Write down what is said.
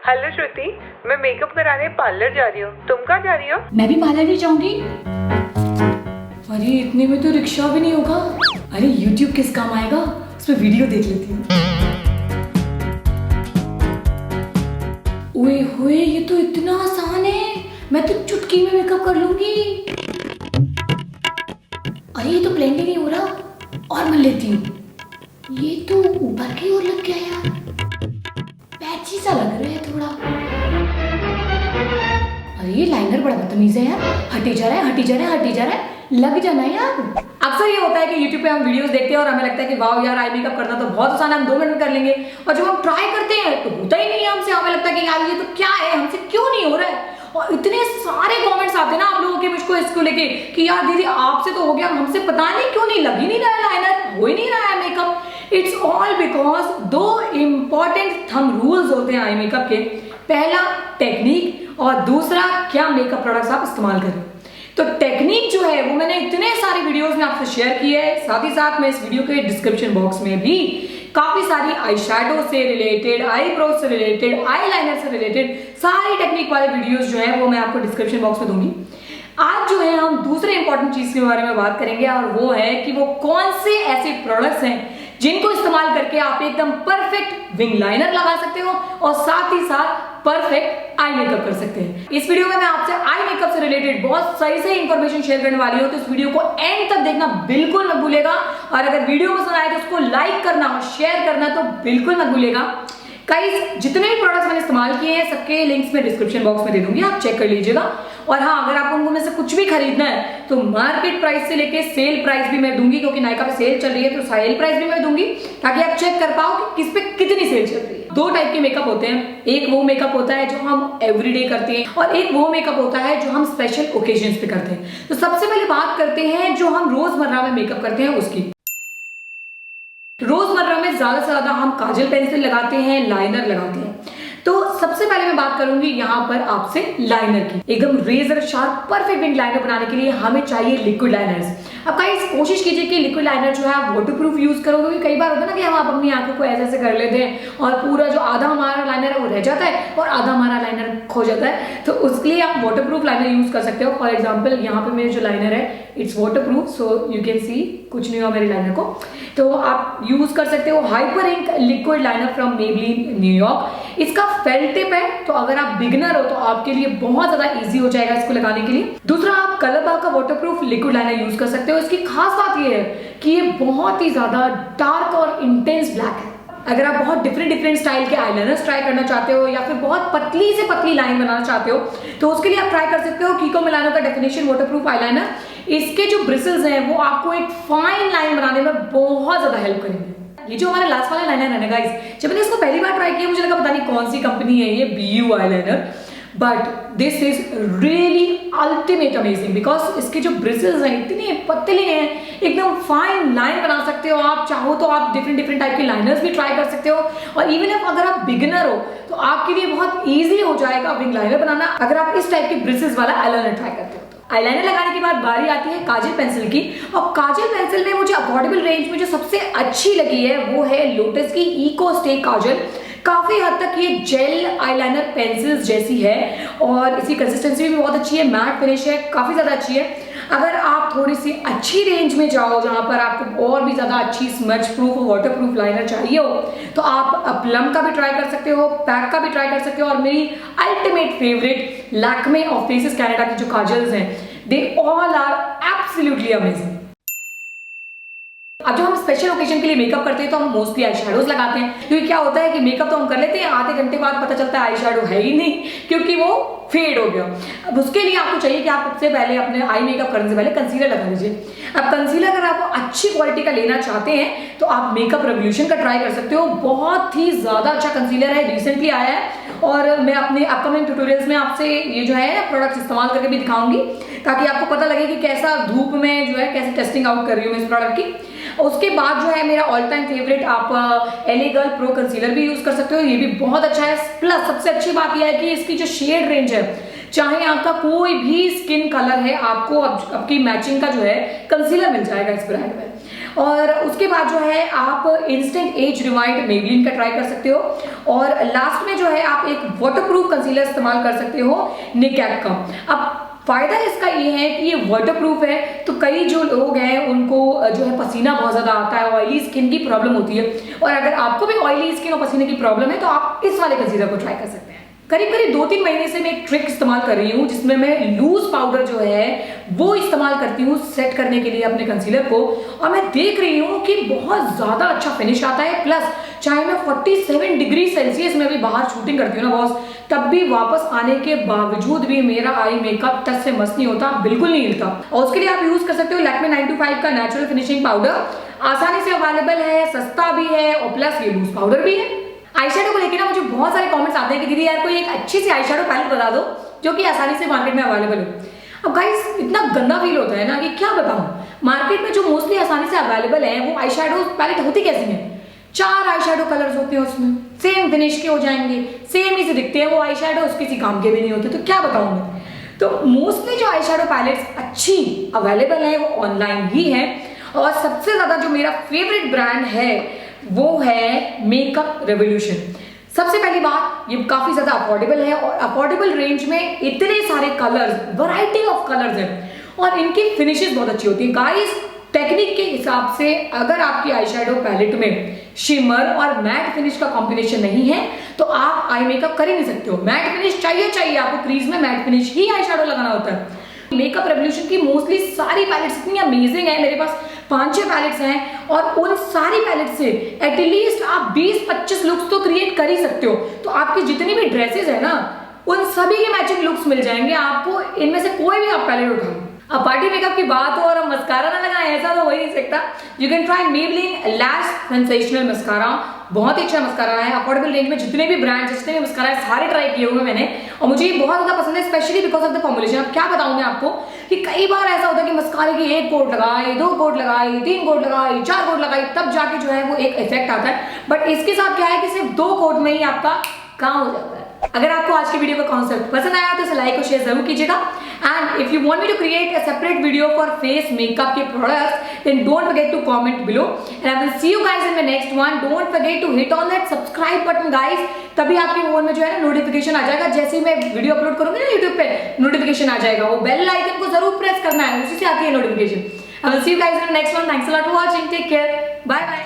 Hello श्रुति, मैं makeup कराने parlour जा रही हूँ। तुम कहाँ जा रही हो? मैं भी पार्लर ही जाऊंगी। अरे इतने में तो रिक्शा भी नहीं होगा। अरे YouTube किस काम आएगा, उस पर वीडियो देख लेती हूँ। ओए होए, ये तो इतना आसान है, मैं तो चुटकी में मेकअप कर लूंगी। अरे ये तो ब्लेंड ही नहीं हो रहा, और मल लेती हूँ। ये तो ऊपर की ओर लग गया यार, पैची सा लग रहा है थोड़ा। अरे ये लाइनर बड़ा बदतमीज है यार, हटी जा रहा है, हटी जा रहा है, हटी जा रहा है, लग जाना यार। अक्सर ये होता है कि YouTube पे हम वीडियोस देखते हैं और हमें लगता है कि वाह यार, आई मेकअप करना तो बहुत आसान है, हम 2 मिनट में कर लेंगे। और जब हम ट्राई करते हैं तो होता ही नहीं है हमसे। हमें लगता है कि यार ये तो क्या है, हमसे क्यों नहीं हो रहा है। और इतने सारे कमेंट्स आते हैं ना आप लोगों के मुझको इसको लेके कि यार दीदी आपसे तो हो गया, हमसे पता नहीं क्यों नहीं, लग ही नहीं रहा है लाइनर, हो ही नहीं रहा है makeup. It's all because 2 important thumb rules होते हैं आई मेकअप के। पहला टेक्निक और दूसरा क्या मेकअप प्रोडक्ट्स आप इस्तेमाल करें। तो टेक्निक जो है वो मैंने इतने सारे वीडियोस में आपसे शेयर की है, साथ ही साथ मैं इस वीडियो के डिस्क्रिप्शन बॉक्स में भी काफी सारी आई शैडो से रिलेटेड, आई ब्रो से रिलेटेड, आई लाइनर से रिलेटेड सारी टेक्निक वाले वीडियोस जो है वो मैं आपको डिस्क्रिप्शन बॉक्स में दूंगी। आज जो है हम दूसरे इंपॉर्टेंट चीज के बारे में बात करेंगे और वो है कि वो कौन से ऐसे प्रोडक्ट्स हैं जिनको इस्तेमाल करके आप एकदम परफेक्ट विंग लाइनर लगा सकते हो और साथ ही साथ परफेक्ट आई मेकअप कर सकते हैं। इस वीडियो में मैं आपसे आई मेकअप से रिलेटेड बहुत सही से इंफॉर्मेशन शेयर करने वाली हूं, तो इस वीडियो को एंड तक देखना बिल्कुल मत भूलिएगा। और अगर वीडियो पसंद आए तो उसको लाइक करना और शेयर करना तो बिल्कुल मत भूलिएगा। गाइस, जितने भी प्रोडक्ट्स मैंने इस्तेमाल किए हैं सबके लिंक्स में डिस्क्रिप्शन बॉक्स में दे दूंगी, आप चेक कर लीजिएगा। और हाँ, अगर आपको उनमें से कुछ भी खरीदना है तो मार्केट प्राइस से लेके सेल प्राइस भी मैं दूंगी, क्योंकि नायका पे सेल चल रही है तो सेल प्राइस भी मैं दूंगी ताकि आप चेक कर पाओ कि किस पे कितनी सेल चल रही है। 2 टाइप के मेकअप होते हैं, एक वो मेकअप होता है जो हम एवरीडे करते हैं और एक वो मेकअप होता है जो हम स्पेशल ओकेजन्स पे करते हैं। तो सबसे पहले बात करते हैं जो हम रोजमर्रा में मेकअप करते हैं उसकी। रोजमर्रा में ज्यादा से ज्यादा हम काजल पेंसिल लगाते हैं, लाइनर लगाते हैं। तो सबसे पहले मैं बात करूंगी यहाँ पर आपसे लाइनर की। एकदम razor sharp perfect wing liner बनाने के लिए हमें चाहिए लिक्विड लाइनर्स। अब गाइस, कोशिश कीजिए कि लिक्विड लाइनर जो है आप वाटरप्रूफ यूज करो, क्योंकि कई बार होता है ना कि हम आप अपनी आंखों को ऐसे कर लेते हैं और पूरा जो आधा हमारा लाइनर है वो रह जाता है और आधा हमारा लाइनर खो जाता है। तो उसके लिए आप वाटरप्रूफ लाइनर यूज कर सकते हो। फॉर एग्जाम्पल यहाँ पे मेरे जो लाइनर है it's waterproof, so you can see कुछ नहीं हुआ मेरे लाइनर को। तो आप यूज कर सकते हो hyper ink liquid liner from Maybelline New York. इसका फेल्ट टिप है, तो अगर आप बिगिनर हो तो आपके लिए बहुत ज्यादा इजी हो जाएगा इसको लगाने के लिए। दूसरा, आप कलरबाग का वाटरप्रूफ लिक्विड लाइनर यूज कर सकते हो। इसकी खास बात ये है कि ये बहुत ही ज्यादा डार्क और इंटेंस ब्लैक है। अगर आप बहुत डिफरेंट स्टाइल के आईलाइनर्स ट्राई करना चाहते हो या फिर बहुत पतली से पतली लाइन बनाना चाहते हो तो उसके लिए आप ट्राई कर सकते हो कीको मिलानो का डेफिनेशन वाटरप्रूफ आईलाइनर। इसके जो ब्रिसल्स हैं वो आपको एक फाइन लाइन बनाने में बहुत ज्यादा हेल्प करेंगे। ये जो हमारा लास्ट वाला लाइनर है ना गाइस, जब मैंने इसको पहली बार ट्राई किया मुझे लगा पता नहीं कौन सी कंपनी है ये, BU eyeliner, but this is really ultimate amazing because इसके जो ब्रिसल्स हैं इतने पतले हैं, एकदम फाइन लाइन बना सकते हो। आप चाहो तो आप डिफरेंट टाइप के लाइनर्स भी ट्राई कर सकते हो। और इवन अगर आप बिगिनर हो तो आपके लिए बहुत ईजी हो जाएगा विंग लाइनर बनाना अगर आप इस टाइप के ब्रिसल्स वाला आईलाइनर ट्राई करते हो। आईलाइनर लगाने के बाद बारी आती है काजल पेंसिल की। और काजल पेंसिल में मुझे अफोर्डेबल रेंज में जो सबसे अच्छी लगी है वो है लोटस की इको स्टे काजल। काफी हद तक ये जेल आईलाइनर पेंसिल्स जैसी है और इसकी कंसिस्टेंसी भी बहुत अच्छी है, मैट फिनिश है, काफी ज्यादा अच्छी है। अगर आप थोड़ी सी अच्छी रेंज में जाओ जहां पर आपको और भी ज्यादा अच्छी स्मज प्रूफ और वाटर प्रूफ लाइनर चाहिए हो तो आप प्लम का भी ट्राई कर सकते हो, पैक का भी ट्राई कर सकते हो। और मेरी ultimate favourite Lakme of faces Canada की जो काजल्स हैं, they all are absolutely amazing. अब जब हम स्पेशल ओकेजन के लिए मेकअप करते हैं तो हम मोस्टली आई शैडोज लगाते हैं, क्योंकि क्या होता है कि मेकअप तो हम कर लेते हैं, आधे घंटे बाद पता चलता है आई शैडो है ही नहीं क्योंकि वो फेड हो गया। अब उसके लिए आपको चाहिए कि आप सबसे पहले अपने आई मेकअप करने से पहले कंसीलर लगा लीजिए। अब कंसीलर अगर आप अच्छी क्वालिटी का लेना चाहते हैं तो आप मेकअप रेवोल्यूशन का ट्राई कर सकते हो। बहुत ही ज्यादा अच्छा कंसीलर है, रिसेंटली आया है और मैं अपने अपकमिंग ट्यूटोरियल्स में आपसे ये जो है प्रोडक्ट्स इस्तेमाल करके भी दिखाऊंगी ताकि आपको पता लगे कि कैसा धूप में जो है कैसे टेस्टिंग आउट कर रही हूँ मैं इस प्रोडक्ट की। उसके बाद जो है मेरा ऑल टाइम फेवरेट आप LA गर्ल प्रो कंसीलर भी यूज कर सकते हो, ये भी बहुत अच्छा है। प्लस सबसे अच्छी बात यह है कि इसकी जो शेड रेंज है, चाहे आपका कोई भी स्किन कलर है, आपको आपकी मैचिंग का जो है कंसीलर मिल जाएगा इस ब्रांड में। और उसके बाद जो है आप इंस्टेंट एज रिवाइंड मेबलिन का ट्राई कर सकते हो, और लास्ट में जो है आप एक वाटरप्रूफ कंसीलर इस्तेमाल कर सकते हो निकैक का। अब फायदा इसका ये है कि ये वाटरप्रूफ है, तो कई जो लोग हैं उनको जो है पसीना बहुत ज्यादा आता है, ऑयली स्किन की प्रॉब्लम होती है, और अगर आपको भी ऑयली स्किन और पसीने की प्रॉब्लम है तो आप इस वाले कंसीलर को ट्राई कर सकते हैं। करीब करीब 2-3 महीने से मैं एक ट्रिक इस्तेमाल कर रही हूँ जिसमें मैं लूज पाउडर जो है वो इस्तेमाल करती हूँ सेट करने के लिए अपने कंसीलर को, और मैं देख रही हूँ कि बहुत ज्यादा अच्छा फिनिश आता है। प्लस चाहे मैं 47 डिग्री सेल्सियस में भी बाहर शूटिंग करती हूँ ना बॉस, तब भी वापस आने के बावजूद भी मेरा आई मेकअप टच से मस्त नहीं होता, बिल्कुल नहीं हिलता। और उसके लिए आप यूज कर सकते हो लैक्मे 925 का नेचुरल फिनिशिंग पाउडर, आसानी से अवेलेबल है, सस्ता भी है, और प्लस ये लूज पाउडर भी है। आई शेडो को लेकर ना मुझे बहुत सारे कमेंट्स आते हैं कि दीदी यार कोई एक अच्छी सी आई शेडो पैलेट बता दो जो कि आसानी से मार्केट में अवेलेबल हो। अब गाइस इतना गंदा फील होता है ना कि क्या बताऊं, मार्केट में जो मोस्टली आसानी से अवेलेबल है वो आई शेडो पैलेट होती कैसी है, 4 आई शेडो कलर्स होते हैं उसमें, सेम फिनिश के हो जाएंगे, सेम ही से दिखते हैं वो आई शेडो, किसी काम के भी नहीं होते, तो क्या बताऊं मैं। तो मोस्टली जो आई शेडो पैलेट्स अच्छी अवेलेबल है वो ऑनलाइन ही है, और सबसे ज्यादा जो मेरा फेवरेट ब्रांड है वो है मेकअप रेवोल्यूशन। सबसे पहली बात, ये काफी ज्यादा अफोर्डेबल है, और अफोर्डेबल रेंज में इतने सारे कलर्स, वैरायटी ऑफ कलर्स हैं, और इनकी फिनिशेस बहुत अच्छी होती है। गाइस टेक्निक के हिसाब से अगर आपकी आई शेडो पैलेट में शिमर और मैट फिनिश का कॉम्बिनेशन नहीं है तो आप आई मेकअप कर ही नहीं सकते हो। मैट फिनिश चाहिए आपको, क्रीज में मैट फिनिश ही आई शेडो लगाना होता है। मेकअप रेवोल्यूशन की मोस्टली सारी पैलेट्स इतनी अमेजिंग है, मेरे पास 5-6 पैलेट्स हैं, और उन सारी पैलेट्स से एटलीस्ट आप 20-25 लुक्स तो क्रिएट कर ही सकते हो। तो आपकी जितनी भी ड्रेसेस है ना उन सभी के मैचिंग लुक्स मिल जाएंगे आपको, इनमें से कोई भी आप पैलेट उठाओ। अब पार्टी मेकअप की बात हो और हम मस्कारा ना लगाएं ऐसा तो हो ही नहीं सकता। You can try Maybelline lash sensational mascara, बहुत ही अच्छा मस्कारा है। अफोर्डेबल रेंज में जितने भी ब्रांड्स, जितने भी मस्कारा है सारे ट्राई किए हुए मैंने, और मुझे ये बहुत ज्यादा पसंद है, specially because of the formulation. अब क्या बताऊं मैं आपको कि कई बार ऐसा होता है कि मस्कारे की 1 कोट लगाई, 2 कोट लगाई, 3 कोट लगाई, 4 कोट लगाई, तब जाके जो है वो एक इफेक्ट आता है। बट इसके साथ क्या है कि सिर्फ 2 कोट में ही आपका काम हो जाता है। अगर आपको आज के वीडियो का कॉन्सेप्ट पसंद आया तो इसे लाइक और शेयर जरूर कीजिएगा। And if you want me to create a separate video for face makeup के products then don't forget to comment below, and I will see you guys in the next one. Don't forget to hit on that subscribe button guys, तभी आपके phone में जो है ना notification आ जाएगा। जैसे ही मैं वीडियो अपलोड करूंगी ना यूट्यूब पे नोटिफिकेशन आ जाएगा, वो बेल आइकन को जरूर प्रेस करना है, उसी से आती है notification. I will see you guys in the next one. Thanks a lot for watching, take care, bye bye.